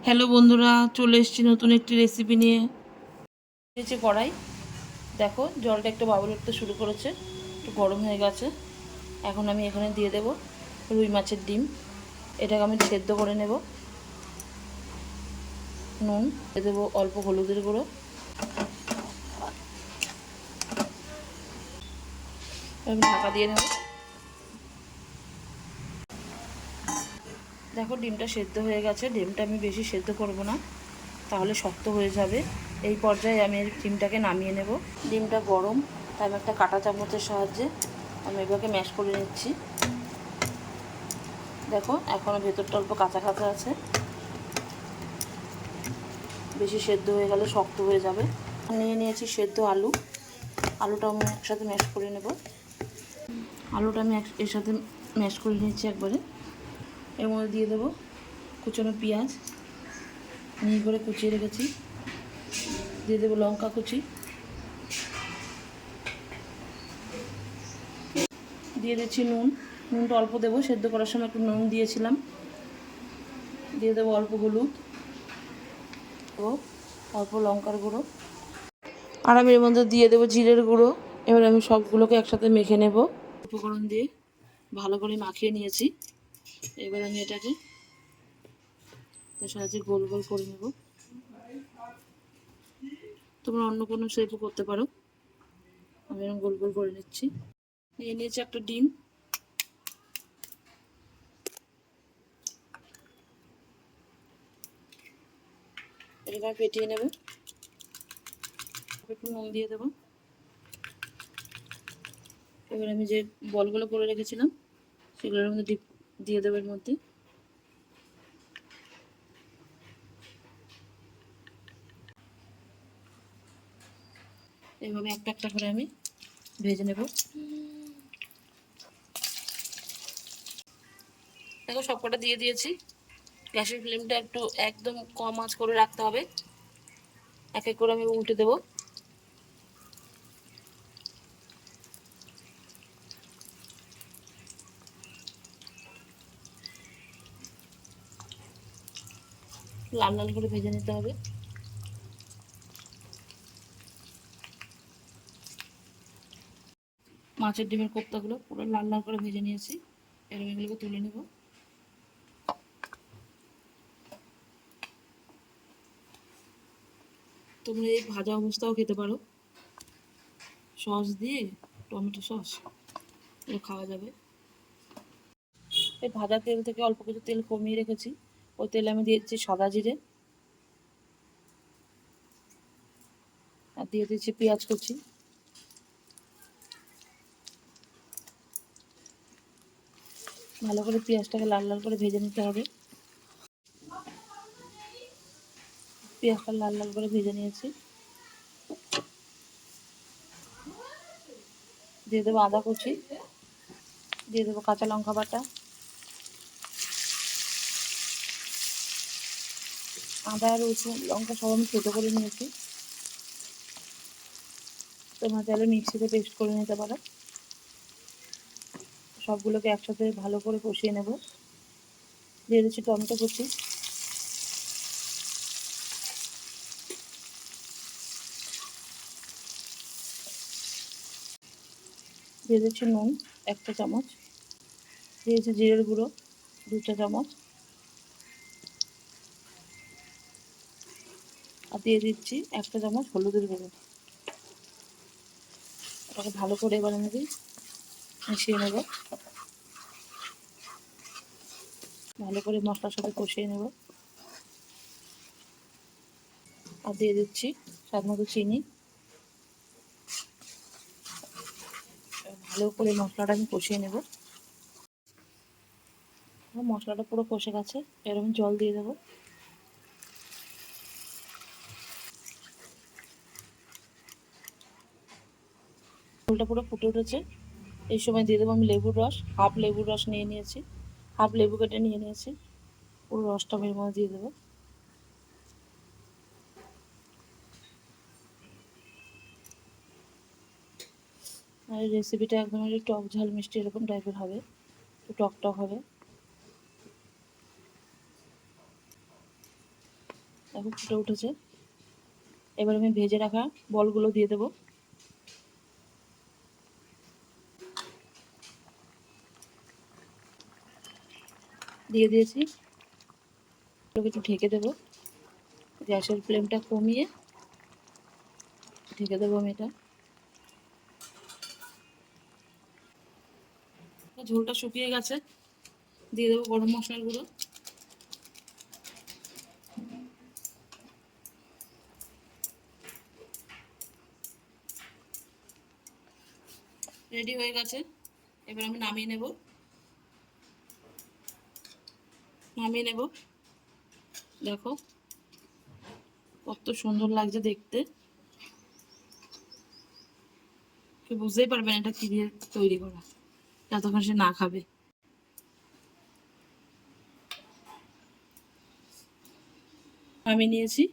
Hello বন্ধুরা, চলে এসেছি নতুন একটি রেসিপি নিয়ে। নিয়েছি কড়াই, দেখো জলটা একটু বাবল উঠতে শুরু করেছে, একটু গরম হয়ে গেছে। এখন আমি এখানে দিয়ে দেব রুই মাছের ডিম। এটাকে আমি সেদ্ধ করে নেব। নুন দিয়ে দেবো, অল্প হলুদের গুঁড়ো, আমি ঢাকা দিয়ে নেব। দেখো ডিমটা সেদ্ধ হয়ে গেছে। ডিমটা আমি বেশি সেদ্ধ করব না, তাহলে শক্ত হয়ে যাবে। এই পর্যায়ে আমি ডিমটাকে নামিয়ে নেব। ডিমটা গরম, তাই আমি একটা কাঁটা চামচের সাহায্যে আমি এভাবে ম্যাশ করে নিচ্ছি। দেখো এখনও ভেতরটা অল্প কাঁচা কাঁচা আছে, বেশি সেদ্ধ হয়ে গেলে শক্ত হয়ে যাবে। নিয়ে নিয়েছি সেদ্ধ আলু। আলুটা আমি একসাথে ম্যাশ করে নেব। আলুটা আমি এর সাথে ম্যাশ করে নিয়েছি একবারে। এর মধ্যে দিয়ে দেবো কুচনো পেঁয়াজ, মিহি করে কুচিয়ে রেখেছি। দিয়ে দেবো লঙ্কা কুচি, দিয়ে দিচ্ছি নুন। নুনটা অল্প দেবো, সেদ্ধ করার সময় একটু নুন দিয়েছিলাম। দিয়ে দেবো অল্প হলুদ ও অল্প লঙ্কার গুঁড়ো, আর আমি এর মধ্যে দিয়ে দেবো জিরের গুঁড়ো। এবার আমি সবগুলোকে একসাথে মেখে নেব। উপকরণ দিয়ে ভালো করে মাখিয়ে নিয়েছি। এবার আমি এটাকে তার সাহায্যে গোল গোল করে নেব। তোমরা অন্য কোনো শেপও করতে পারো, আমি এরকম গোল গোল করে নিচ্ছি। নিয়ে নিয়েছি একটা ডিম। এটাকে আমি ফেটিয়ে নেব। একটু নুন দিয়ে দেবো। এবার আমি যে বলগুলো করে রেখেছিলাম সেগুলোর মধ্যে দিয়ে দেবো। এর মধ্যে এইভাবে একটা একটা করে আমি ভেজে নেব। দেখো সবকটা দিয়ে দিয়েছি। গ্যাসের ফ্লেমটা একটু একদম কম আঁচ করে রাখতে হবে। এক এক করে আমি উল্টে দেবো। লাল লাল করে ভেজে নিতে হবে। মাছের ডিমের কোপ্তাগুলো পুরো লাল লাল করে ভেজে নিয়েছি। এরকম এগুলোকে তুলে নেব। তোমরা এই ভাজা অবস্থাও খেতে পারো, সস দিয়ে, টমেটো সস, এটা খাওয়া যাবে। এই ভাজা তেল থেকে অল্প কিছু তেল কমিয়ে রেখেছি, ওই তেলে আমি দিয়েছি সাদা জিরে, আর দিয়ে দিচ্ছি পেঁয়াজ কুচি। ভালো করে পেঁয়াজটাকে লাল লাল করে ভেজে নিতে হবে। পেঁয়াজটা লাল লাল করে ভেজে নিয়েছি। দিয়ে দেবো আদা কুচি, দিয়ে দেবো কাঁচা লঙ্কা বাটা। আদা রসুন লঙ্কা সব আমি ছোটো করে নিয়েছি। তোমরা চাইলে মিক্সিতে পেস্ট করে নিতে পারো। সবগুলোকে একসাথে ভালো করে কষিয়ে নেব। দিয়ে দিচ্ছি টমেটো কুচি, দিয়ে দিচ্ছি নুন 1 চা চামচ, দিয়েছি জিরের গুঁড়ো 2 চা চামচ, আর দিয়ে দিচ্ছি 1 চা চামচ হলুদের গুঁড়ো। এটাকে ভালো করে এবার আমি মিশিয়ে নেব। ভালো করে মশলার সাথে কষিয়ে নেব। আর দিয়ে দিচ্ছি স্বাদ মতো চিনি। ভালো করে মশলাটা আমি কষিয়ে নেব। মশলাটা পুরো কষে গেছে, এরকম জল দিয়ে দেবো। ঝোলটা পুরো ফুটে উঠেছে। এই সময় দিয়ে দেবো আমি লেবুর রস। হাফ লেবুর রস নিয়ে নিয়েছি, হাফ লেবু কেটে নিয়ে নিয়েছি। পুরো রসটা আমি এর মধ্যে দিয়ে দেবো। আর এই রেসিপিটা একদম টক ঝাল মিষ্টি এরকম টাইপের হবে, একটু টক টক হবে। দেখো ফুটে উঠেছে। এবার আমি ভেজে রাখা বলগুলো দিয়ে দেবো। দিয়ে দিয়েছি, একটু ঢেকে দেবো। গ্যাসের ফ্লেমটা কমিয়ে ঢেকে দেবো আমি এটা। ঝোলটা শুকিয়ে গেছে, দিয়ে দেবো গরম মশলার গুঁড়ো। রেডি হয়ে গেছে, এবার আমি নামিয়ে নেব। দেখো কত সুন্দর লাগছে দেখতে, কেউ বুঝতেই পারবে না এটা কি দিয়ে তৈরি করা যতক্ষণ সে না খাবে। আমি নিয়েছি।